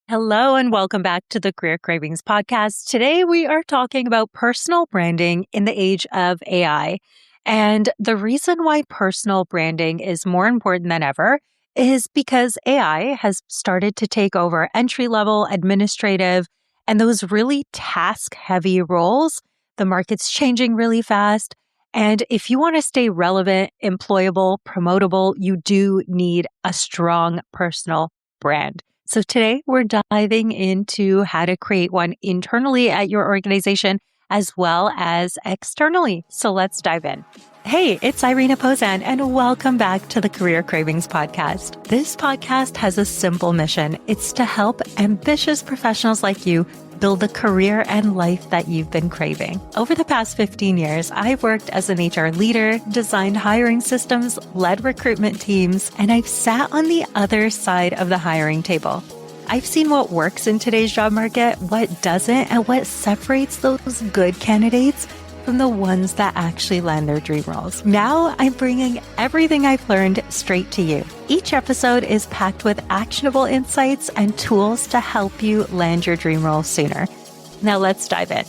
Hello and welcome back to the Career Cravings podcast. Today we are talking about personal branding in the age of AI. And the reason why personal branding is more important than ever is because AI has started to take over entry-level, administrative, and those really task-heavy roles. The market's changing really fast. And if you want to stay relevant, employable, promotable, you do need a strong personal brand. So today we're diving into how to create one internally at your organization as well as externally. So let's dive in. Hey, it's Irina and welcome back to the Career Cravings podcast. This podcast has a simple mission. It's to help ambitious professionals like you build the career and life that you've been craving. Over the past 15 years, I've worked as an HR leader, designed hiring systems, led recruitment teams, and I've sat on the other side of the hiring table. I've seen what works in today's job market, what doesn't, and what separates those good candidates from the ones that actually land their dream roles. Now I'm bringing everything I've learned straight to you. Each episode is packed with actionable insights and tools to help you land your dream role sooner. Now let's dive in.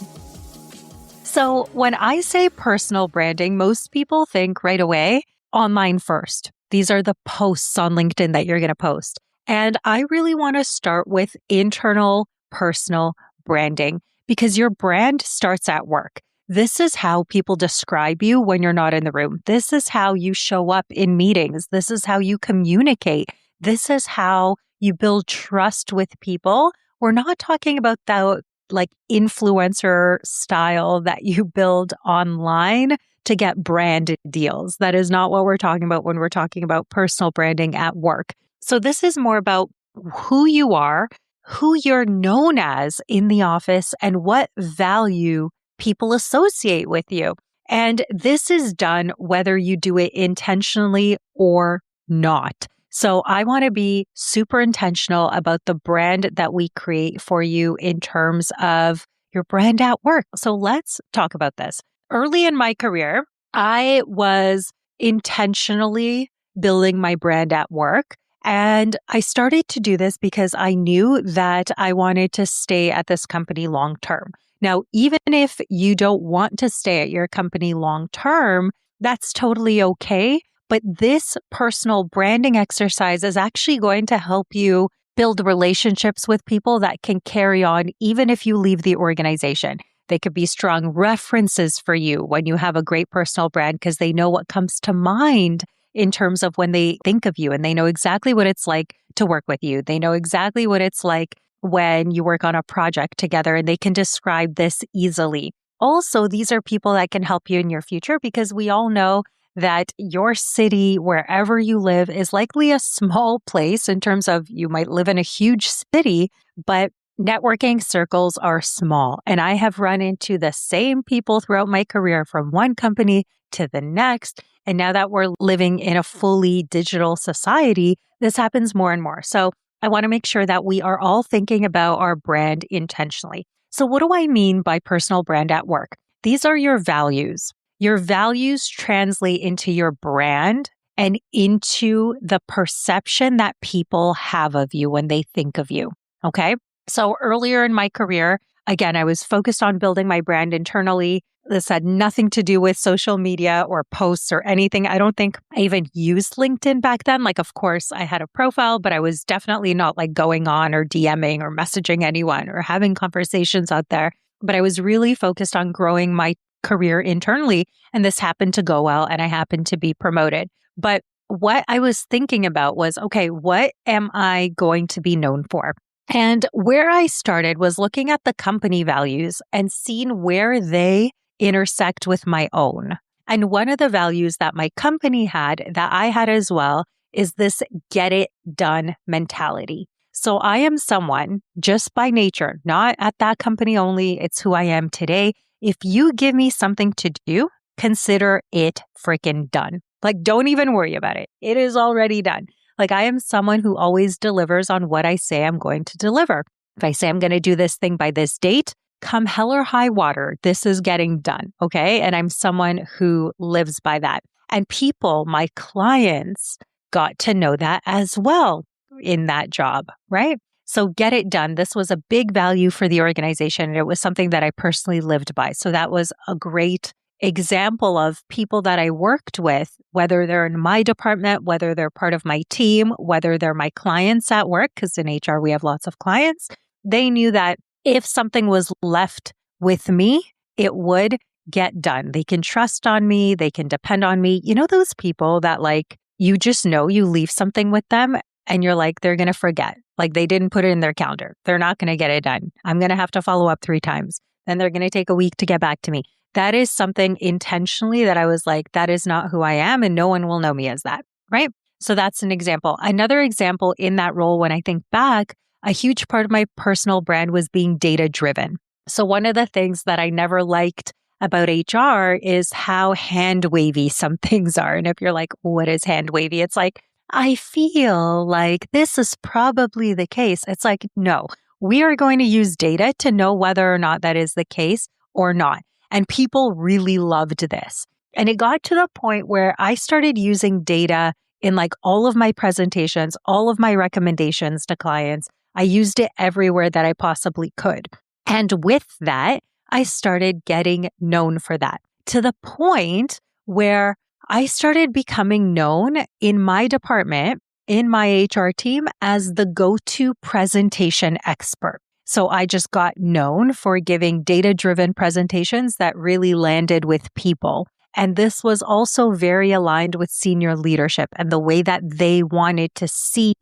So when I say personal branding, most people think right away online first. These are the posts on LinkedIn that you're going to post. And I really want to start with internal personal branding because your brand starts at work. This is how people describe you when you're not in the room. This is how you show up in meetings. This is how you communicate. This is how you build trust with people. We're not talking about that like influencer style that you build online to get brand deals. That is not what we're talking about when we're talking about personal branding at work. So this is more about who you are, who you're known as in the office, and what value people associate with you. And this is done whether you do it intentionally or not. So I want to be super intentional about the brand that we create for you in terms of your brand at work. So let's talk about this. Early in my career, I was intentionally building my brand at work. And I started to do this because I knew that I wanted to stay at this company long term. Now, even if you don't want to stay at your company long term, that's totally okay. But this personal branding exercise is actually going to help you build relationships with people that can carry on even if you leave the organization. They could be strong references for you when you have a great personal brand because they know what comes to mind in terms of when they think of you, and they know exactly what it's like to work with you. They know exactly what it's like when you work on a project together, and they can describe this easily. Also, these are people that can help you in your future because we all know that your city, wherever you live, is likely a small place in terms of you might live in a huge city, but networking circles are small. And I have run into the same people throughout my career from one company to the next. And now that we're living in a fully digital society, this happens more and more. So I want to make sure that we are all thinking about our brand intentionally. So what do I mean by personal brand at work? These are your values. Your values translate into your brand and into the perception that people have of you when they think of you. Okay? So earlier in my career, again, I was focused on building my brand internally. This had nothing to do with social media or posts or anything. I don't think I even used LinkedIn back then. Like, of course, I had a profile, but I was definitely not like going on or DMing or messaging anyone or having conversations out there. But I was really focused on growing my career internally. And this happened to go well and I happened to be promoted. But what I was thinking about was, okay, what am I going to be known for? And where I started was looking at the company values and seeing where they intersect with my own. And one of the values that my company had, that I had as well, is this get it done mentality. So I am someone just by nature, not at that company only, it's who I am today. If you give me something to do, consider it freaking done. Like, don't even worry about it. It is already done. Like, I am someone who always delivers on what I say I'm going to deliver. If I say I'm going to do this thing by this date, come hell or high water, this is getting done, okay? And I'm someone who lives by that. And people, my clients, got to know that as well in that job, right? So get it done. This was a big value for the organization, and it was something that I personally lived by. So that was a great example of people that I worked with, whether they're in my department, whether they're part of my team, whether they're my clients at work, because in HR we have lots of clients. They knew that if something was left with me, it would get done. They can trust on me. They can depend on me. You know, those people that like, you just know you leave something with them and you're like, they're going to forget. Like they didn't put it in their calendar. They're not going to get it done. I'm going to have to follow up 3 times. Then they're going to take a week to get back to me. That is something intentionally that I was like, that is not who I am and no one will know me as that, right? So that's an example. Another example in that role, when I think back, a huge part of my personal brand was being data driven. So one of the things that I never liked about HR is how hand wavy some things are. And if you're like, what is hand wavy? It's like, I feel like this is probably the case. It's like, no, we are going to use data to know whether or not that is the case or not. And people really loved this. And it got to the point where I started using data in like all of my presentations, all of my recommendations to clients. I used it everywhere that I possibly could. And with that, I started getting known for that to the point where I started becoming known in my department, in my HR team, as the go-to presentation expert. So I just got known for giving data-driven presentations that really landed with people. And this was also very aligned with senior leadership and the way that they wanted to see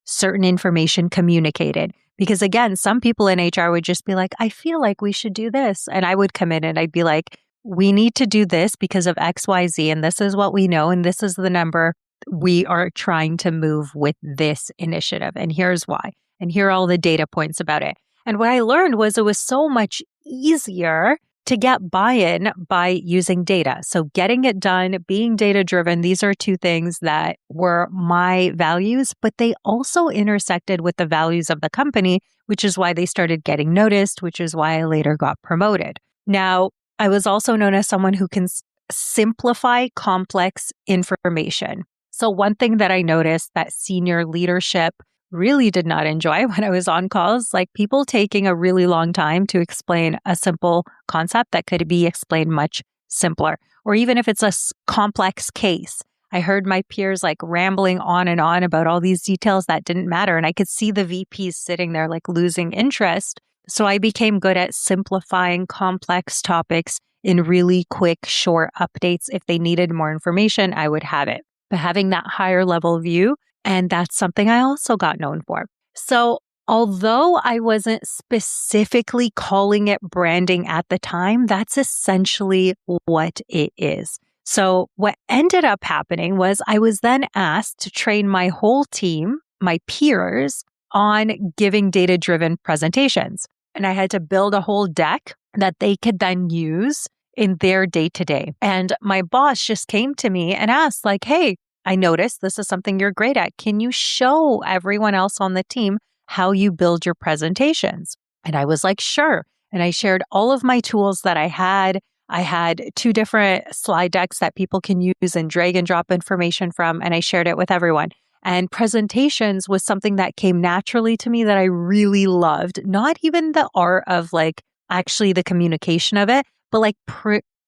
certain information communicated. Because again, some people in HR would just be like, I feel like we should do this. And I would come in and I'd be like, we need to do this because of X, Y, Z. And this is what we know. And this is the number we are trying to move with this initiative. And here's why. And here are all the data points about it. And what I learned was it was so much easier to get buy-in by using data. So getting it done, being data-driven, these are 2 things that were my values, but they also intersected with the values of the company, which is why they started getting noticed, which is why I later got promoted. Now, I was also known as someone who can simplify complex information. So one thing that I noticed that senior leadership really did not enjoy when I was on calls, like people taking a really long time to explain a simple concept that could be explained much simpler. Or even if it's a complex case, I heard my peers like rambling on and on about all these details that didn't matter. And I could see the VPs sitting there like losing interest. So I became good at simplifying complex topics in really quick, short updates. If they needed more information, I would have it. But having that higher level view, and that's something I also got known for. So although I wasn't specifically calling it branding at the time, that's essentially what it is. So what ended up happening was I was then asked to train my whole team, my peers, on giving data-driven presentations. And I had to build a whole deck that they could then use in their day-to-day. And my boss just came to me and asked like, hey, I noticed this is something you're great at. Can you show everyone else on the team how you build your presentations? And I was like, sure. And I shared all of my tools that I had. I had 2 different slide decks that people can use and drag and drop information from, and I shared it with everyone. And presentations was something that came naturally to me that I really loved. Not even the art of like actually the communication of it, but like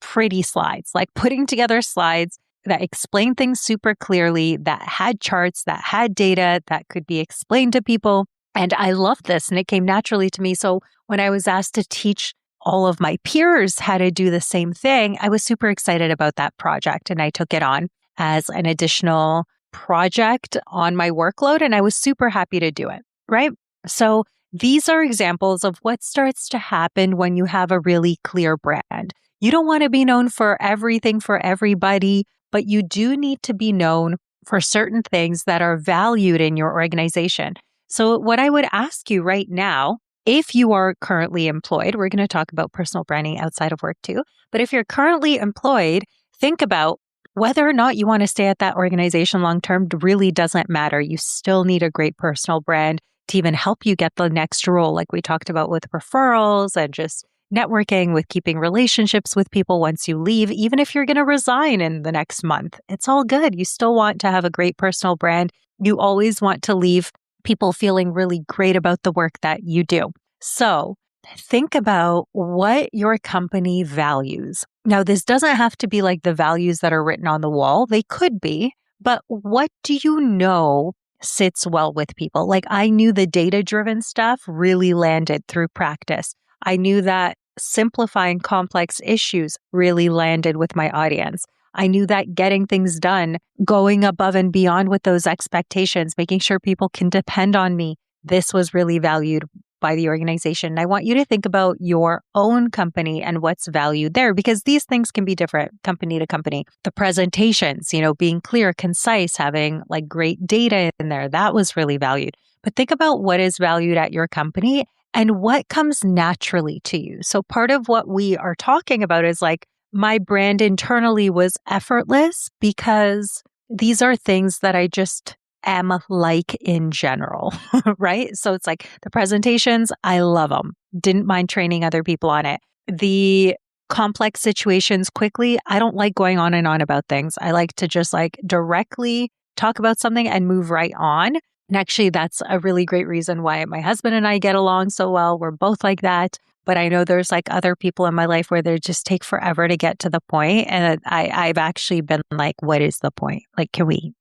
pretty slides, like putting together slides that explained things super clearly, that had charts, that had data that could be explained to people. And I loved this and it came naturally to me. So when I was asked to teach all of my peers how to do the same thing, I was super excited about that project. And I took it on as an additional project on my workload. And I was super happy to do it, right? So these are examples of what starts to happen when you have a really clear brand. You don't want to be known for everything for everybody, but you do need to be known for certain things that are valued in your organization. So what I would ask you right now, if you are currently employed, we're going to talk about personal branding outside of work too, but if you're currently employed, think about whether or not you want to stay at that organization long-term really doesn't matter. You still need a great personal brand to even help you get the next role, like we talked about with referrals and just networking, with keeping relationships with people once you leave, even if you're going to resign in the next month. It's all good. You still want to have a great personal brand. You always want to leave people feeling really great about the work that you do. So think about what your company values. Now, this doesn't have to be like the values that are written on the wall. They could be, but what do you know sits well with people? Like I knew the data-driven stuff really landed through practice. I knew that simplifying complex issues really landed with my audience. I knew that getting things done, going above and beyond with those expectations, making sure people can depend on me, this was really valued by the organization. And I want you to think about your own company and what's valued there, because these things can be different company to company. The presentations, being clear, concise, having like great data in there, that was really valued. But think about what is valued at your company and what comes naturally to you. So part of what we are talking about is like, my brand internally was effortless because these are things that I just am like in general, right? So it's like the presentations, I love them. Didn't mind training other people on it. The complex situations quickly, I don't like going on and on about things. I like to just like directly talk about something and move right on. And actually, that's a really great reason why my husband and I get along so well. We're both like that. But I know there's like other people in my life where they just take forever to get to the point. And I've actually been like, what is the point? Like, can we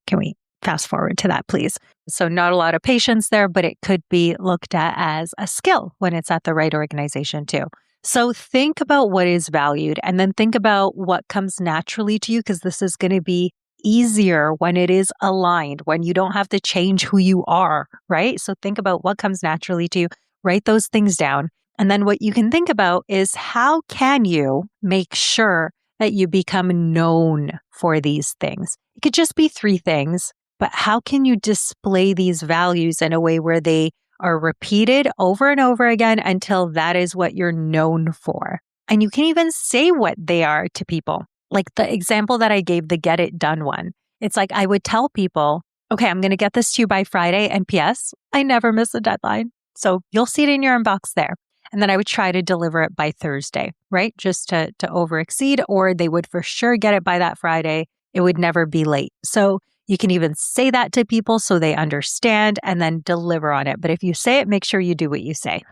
fast forward to that, please? So not a lot of patience there, but it could be looked at as a skill when it's at the right organization too. So think about what is valued and then think about what comes naturally to you, because this is going to be easier when it is aligned, when you don't have to change who you are, right? So think about what comes naturally to you, write those things down. And then what you can think about is how can you make sure that you become known for these things? It could just be 3 things, but how can you display these values in a way where they are repeated over and over again until that is what you're known for? And you can even say what they are to people. Like the example that I gave, the get it done one. It's like I would tell people, okay, I'm going to get this to you by Friday. And P.S., I never miss a deadline. So you'll see it in your inbox there. And then I would try to deliver it by Thursday, right? Just to over exceed, or they would for sure get it by that Friday. It would never be late. So you can even say that to people so they understand and then deliver on it. But if you say it, make sure you do what you say.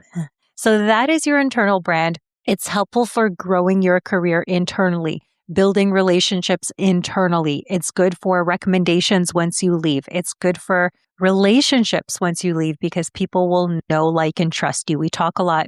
So that is your internal brand. It's helpful for growing your career internally, building relationships internally. It's good for recommendations once you leave. It's good for relationships once you leave because people will know, like, and trust you. We talk a lot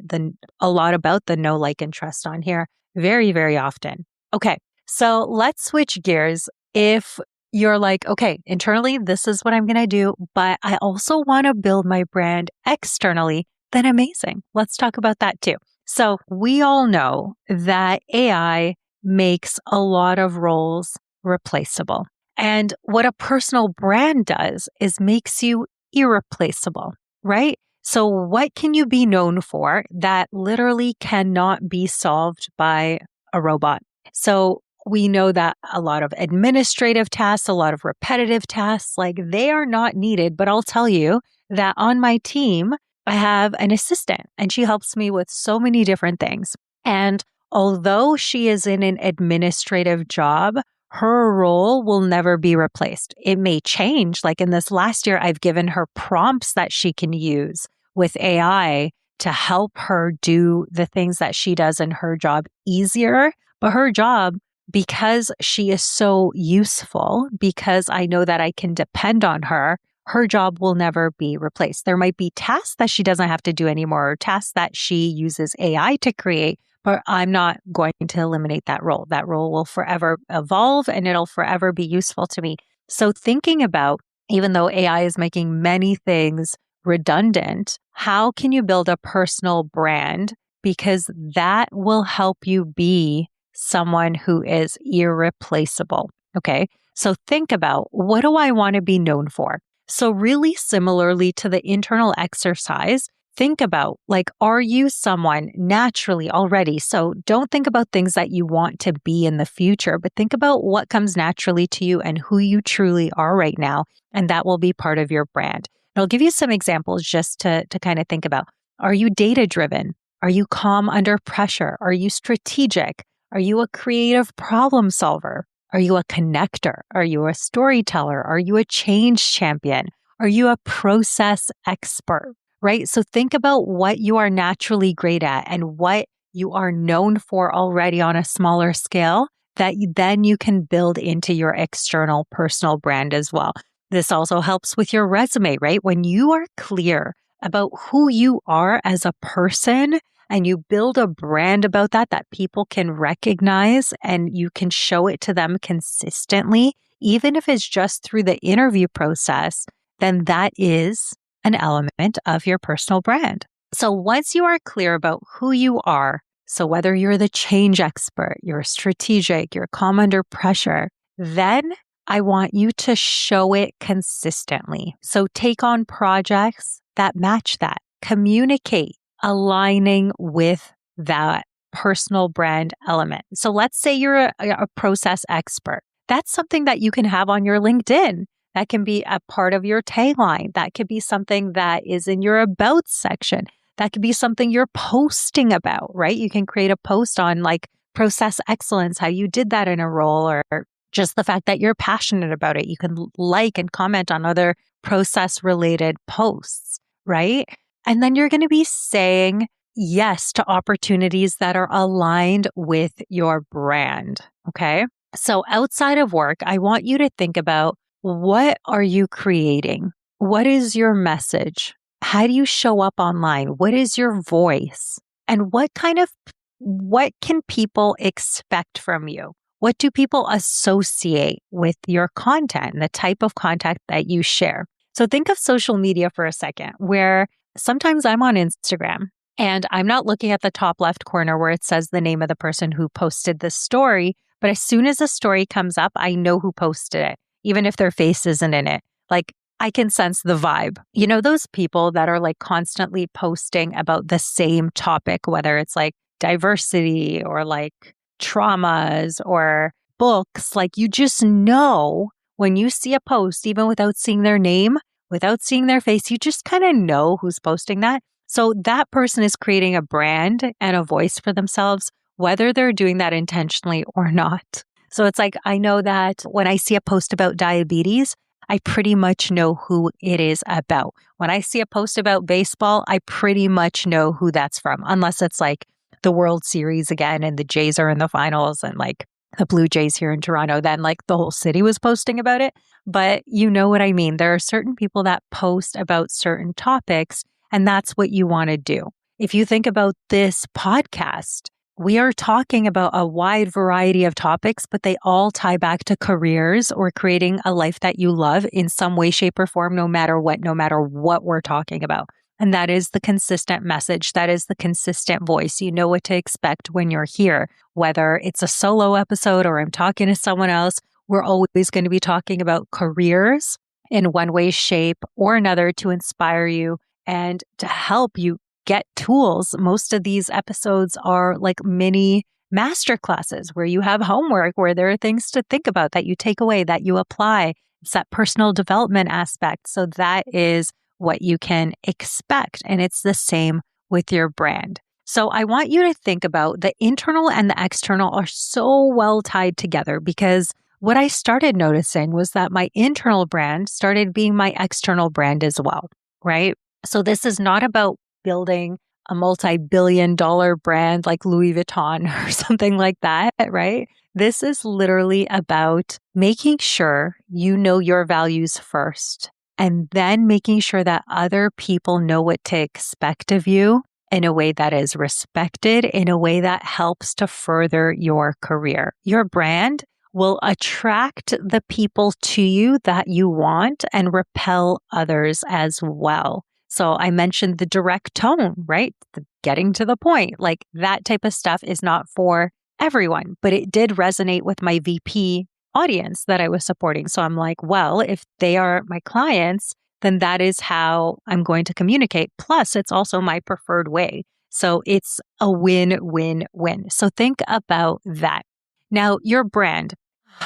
about the know, like, and trust on here very, very often. Okay, so let's switch gears. If you're like, okay, internally, this is what I'm going to do, but I also want to build my brand externally, then amazing. Let's talk about that too. So we all know that AI makes a lot of roles replaceable. And what a personal brand does is makes you irreplaceable, right? So what can you be known for that literally cannot be solved by a robot? So we know that a lot of administrative tasks, a lot of repetitive tasks, like they are not needed. But I'll tell you that on my team, I have an assistant and she helps me with so many different things. And although she is in an administrative job, her role will never be replaced. It may change. Like in this last year, I've given her prompts that she can use with AI to help her do the things that she does in her job easier. But her job, because she is so useful, because I know that I can depend on her, her job will never be replaced. There might be tasks that she doesn't have to do anymore, or tasks that she uses AI to create, but I'm not going to eliminate that role. That role will forever evolve and it'll forever be useful to me. So thinking about, even though AI is making many things redundant, how can you build a personal brand? Because that will help you be someone who is irreplaceable. Okay. So think about, what do I want to be known for? So really similarly to the internal exercise, think about, like, are you someone naturally already? So don't think about things that you want to be in the future, but think about what comes naturally to you and who you truly are right now. And that will be part of your brand. And I'll give you some examples just to kind of think about. Are you data driven? Are you calm under pressure? Are you strategic? Are you a creative problem solver? Are you a connector? Are you a storyteller? Are you a change champion? Are you a process expert, right? So think about what you are naturally great at and what you are known for already on a smaller scale that then you can build into your external personal brand as well. This also helps with your resume, right? When you are clear about who you are as a person and you build a brand about that people can recognize and you can show it to them consistently, even if it's just through the interview process, then that is an element of your personal brand. So once you are clear about who you are, so whether you're the change expert, you're strategic, you're calm under pressure, then I want you to show it consistently. So take on projects that match that. Communicate, aligning with that personal brand element. So let's say you're a process expert. That's something that you can have on your LinkedIn. That can be a part of your tagline. That could be something that is in your about section. That could be something you're posting about, right? You can create a post on like process excellence, how you did that in a role, or just the fact that you're passionate about it. You can like and comment on other process related posts, right? And then you're going to be saying yes to opportunities that are aligned with your brand. Okay. So outside of work, I want you to think about, what are you creating? What is your message? How do you show up online? What is your voice? And what can people expect from you? What do people associate with your content and the type of content that you share? So think of social media for a second, where sometimes I'm on Instagram and I'm not looking at the top left corner where it says the name of the person who posted the story. But as soon as a story comes up, I know who posted it, even if their face isn't in it. Like, I can sense the vibe. You know, those people that are like constantly posting about the same topic, whether it's like diversity or like traumas or books, like you just know when you see a post, even without seeing their name, without seeing their face, you just kind of know who's posting that. So that person is creating a brand and a voice for themselves, whether they're doing that intentionally or not. So it's like, I know that when I see a post about diabetes, I pretty much know who it is about. When I see a post about baseball, I pretty much know who that's from, unless it's like the World Series again and the Jays are in the finals and like the Blue Jays here in Toronto, then like the whole city was posting about it. But you know what I mean? There are certain people that post about certain topics, and that's what you want to do. If you think about this podcast, we are talking about a wide variety of topics, but they all tie back to careers or creating a life that you love in some way, shape, or form, no matter what we're talking about. And that is the consistent message. That is the consistent voice. You know what to expect when you're here, whether it's a solo episode or I'm talking to someone else. We're always going to be talking about careers in one way, shape, or another to inspire you and to help you get tools. Most of these episodes are like mini masterclasses where you have homework, where there are things to think about that you take away, that you apply. It's that personal development aspect. So that is what you can expect. And it's the same with your brand. So I want you to think about the internal and the external are so well tied together, because what I started noticing was that my internal brand started being my external brand as well, right? So this is not about building a multi-billion-dollar brand like Louis Vuitton or something like that, right? This is literally about making sure you know your values first, and then making sure that other people know what to expect of you in a way that is respected, in a way that helps to further your career. Your brand will attract the people to you that you want and repel others as well. So I mentioned the direct tone, right? The getting to the point, like that type of stuff is not for everyone, but it did resonate with my VP audience that I was supporting. So I'm like, well, if they are my clients, then that is how I'm going to communicate. Plus, it's also my preferred way. So it's a win-win-win. So think about that. Now, your brand.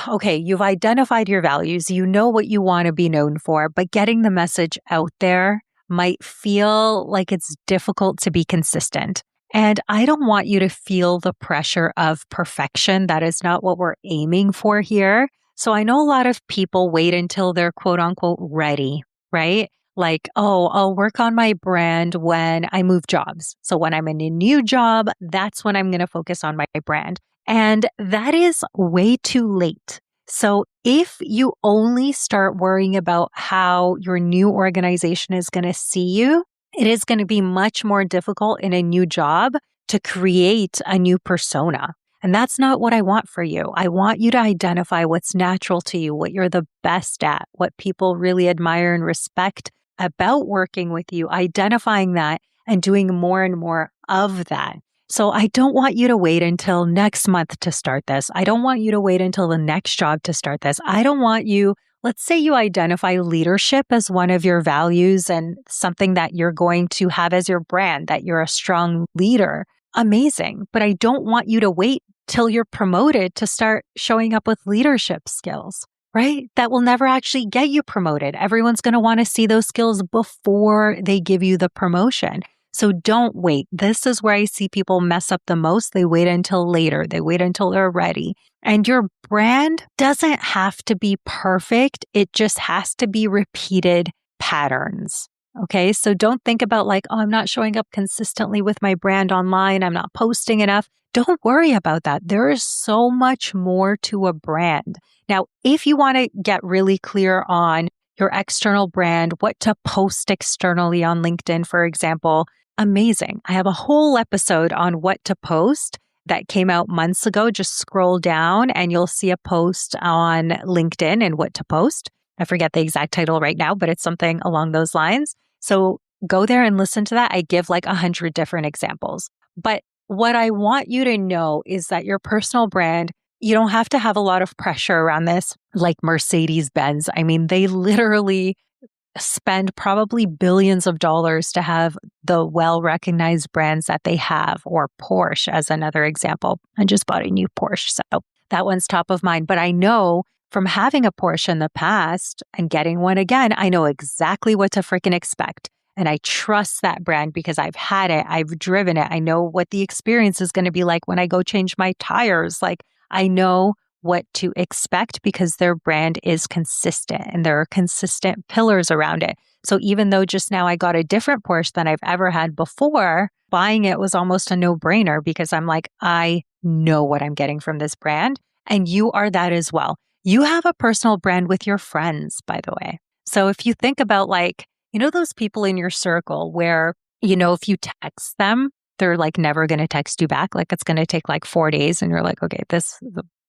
Okay, you've identified your values. You know what you want to be known for, but getting the message out there might feel like it's difficult to be consistent. And I don't want you to feel the pressure of perfection. That is not what we're aiming for here. So I know a lot of people wait until they're quote unquote ready right? Like, oh, I'll work on my brand when I move jobs. So when I'm in a new job, that's when I'm going to focus on my brand. And that is way too late. So if you only start worrying about how your new organization is going to see you, it is going to be much more difficult in a new job to create a new persona. And that's not what I want for you. I want you to identify what's natural to you, what you're the best at, what people really admire and respect about working with you, identifying that and doing more and more of that. So I don't want you to wait until next month to start this. I don't want you to wait until the next job to start this. I don't want you, let's say you identify leadership as one of your values and something that you're going to have as your brand, that you're a strong leader. Amazing. But I don't want you to wait till you're promoted to start showing up with leadership skills, right? That will never actually get you promoted. Everyone's going to want to see those skills before they give you the promotion. So don't wait. This is where I see people mess up the most. They wait until later. They wait until they're ready. And your brand doesn't have to be perfect. It just has to be repeated patterns. Okay. So don't think about like, oh, I'm not showing up consistently with my brand online. I'm not posting enough. Don't worry about that. There is so much more to a brand. Now, if you want to get really clear on your external brand, what to post externally on LinkedIn, for example, amazing. I have a whole episode on what to post that came out months ago. Just scroll down and you'll see a post on LinkedIn and what to post. I forget the exact title right now, but it's something along those lines. So go there and listen to that. I give like 100 different examples. But what I want you to know is that your personal brand, you don't have to have a lot of pressure around this, like Mercedes-Benz. I mean, they literally spend probably billions of dollars to have the well-recognized brands that they have, or Porsche as another example. I just bought a new Porsche, so that one's top of mind. But I know from having a Porsche in the past and getting one again, I know exactly what to freaking expect. And I trust that brand because I've had it, I've driven it. I know what the experience is going to be like when I go change my tires. Like, I know what to expect because their brand is consistent and there are consistent pillars around it. So even though just now I got a different Porsche than I've ever had before, buying it was almost a no-brainer because I'm like, I know what I'm getting from this brand. And you are that as well. You have a personal brand with your friends, by the way. So if you think about like, you know, those people in your circle where, you know, if you text them, they're like never going to text you back. Like it's going to take like 4 days and you're like, okay,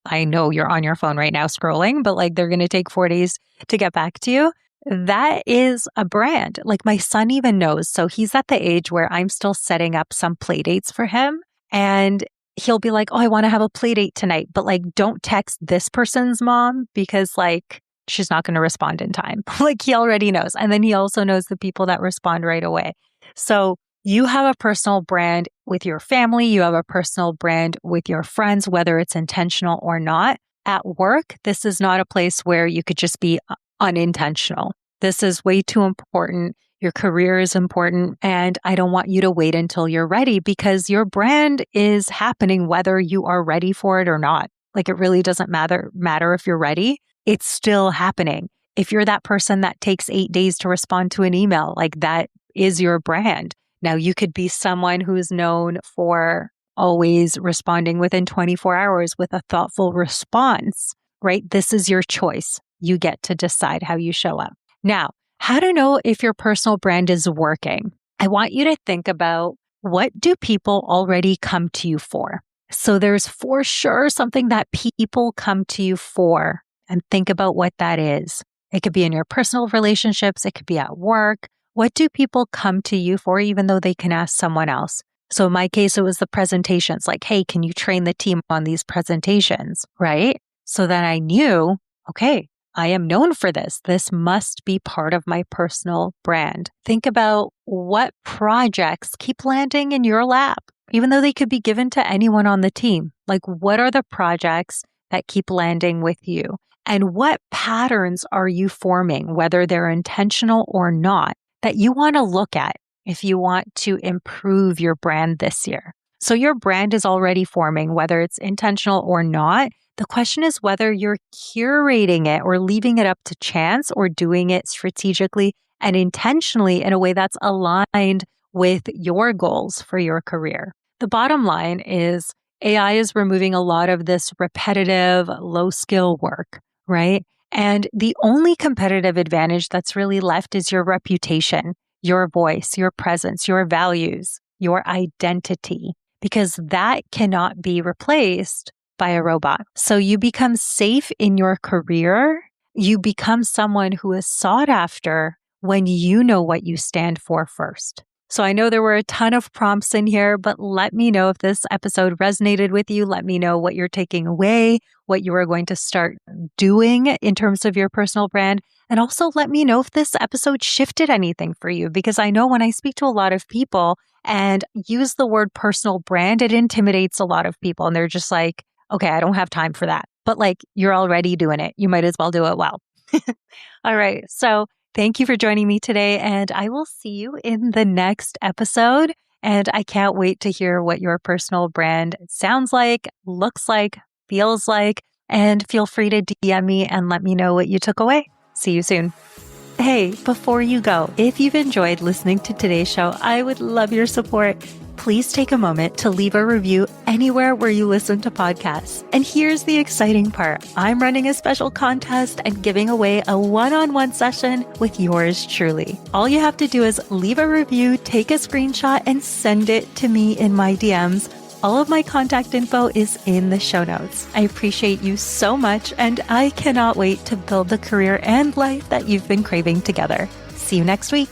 I know you're on your phone right now scrolling, but like they're going to take 4 days to get back to you. That is a brand. Like my son even knows. So he's at the age where I'm still setting up some play dates for him. And he'll be like, oh, I want to have a play date tonight. But like, don't text this person's mom because like she's not going to respond in time. Like he already knows. And then he also knows the people that respond right away. So you have a personal brand with your family. You have a personal brand with your friends, whether it's intentional or not. At work, this is not a place where you could just be unintentional. This is way too important. Your career is important. And I don't want you to wait until you're ready because your brand is happening whether you are ready for it or not. Like it really doesn't matter if you're ready. It's still happening. If you're that person that takes 8 days to respond to an email, like that is your brand. Now, you could be someone who's known for always responding within 24 hours with a thoughtful response, right? This is your choice. You get to decide how you show up. Now, how to know if your personal brand is working? I want you to think about what do people already come to you for? So there's for sure something that people come to you for, and think about what that is. It could be in your personal relationships. It could be at work. What do people come to you for, even though they can ask someone else? So in my case, it was the presentations. Like, hey, can you train the team on these presentations, right? So then I knew, okay, I am known for this. This must be part of my personal brand. Think about what projects keep landing in your lap, even though they could be given to anyone on the team. Like, what are the projects that keep landing with you? And what patterns are you forming, whether they're intentional or not, that you want to look at if you want to improve your brand this year? So your brand is already forming, whether it's intentional or not. The question is whether you're curating it or leaving it up to chance or doing it strategically and intentionally in a way that's aligned with your goals for your career. The bottom line is AI is removing a lot of this repetitive, low skill work, right? And the only competitive advantage that's really left is your reputation, your voice, your presence, your values, your identity, because that cannot be replaced by a robot. So you become safe in your career. You become someone who is sought after when you know what you stand for first. So I know there were a ton of prompts in here, but let me know if this episode resonated with you. Let me know what you're taking away, what you are going to start doing in terms of your personal brand. And also let me know if this episode shifted anything for you, because I know when I speak to a lot of people and use the word personal brand, it intimidates a lot of people. And they're just like, okay, I don't have time for that. But like, you're already doing it. You might as well do it well. All right. So thank you for joining me today, and I will see you in the next episode. And I can't wait to hear what your personal brand sounds like, looks like, feels like, and feel free to DM me and let me know what you took away. See you soon. Hey, before you go, if you've enjoyed listening to today's show, I would love your support. Please take a moment to leave a review anywhere where you listen to podcasts. And here's the exciting part. I'm running a special contest and giving away a one-on-one session with yours truly. All you have to do is leave a review, take a screenshot, and send it to me in my DMs. All of my contact info is in the show notes. I appreciate you so much, and I cannot wait to build the career and life that you've been craving together. See you next week.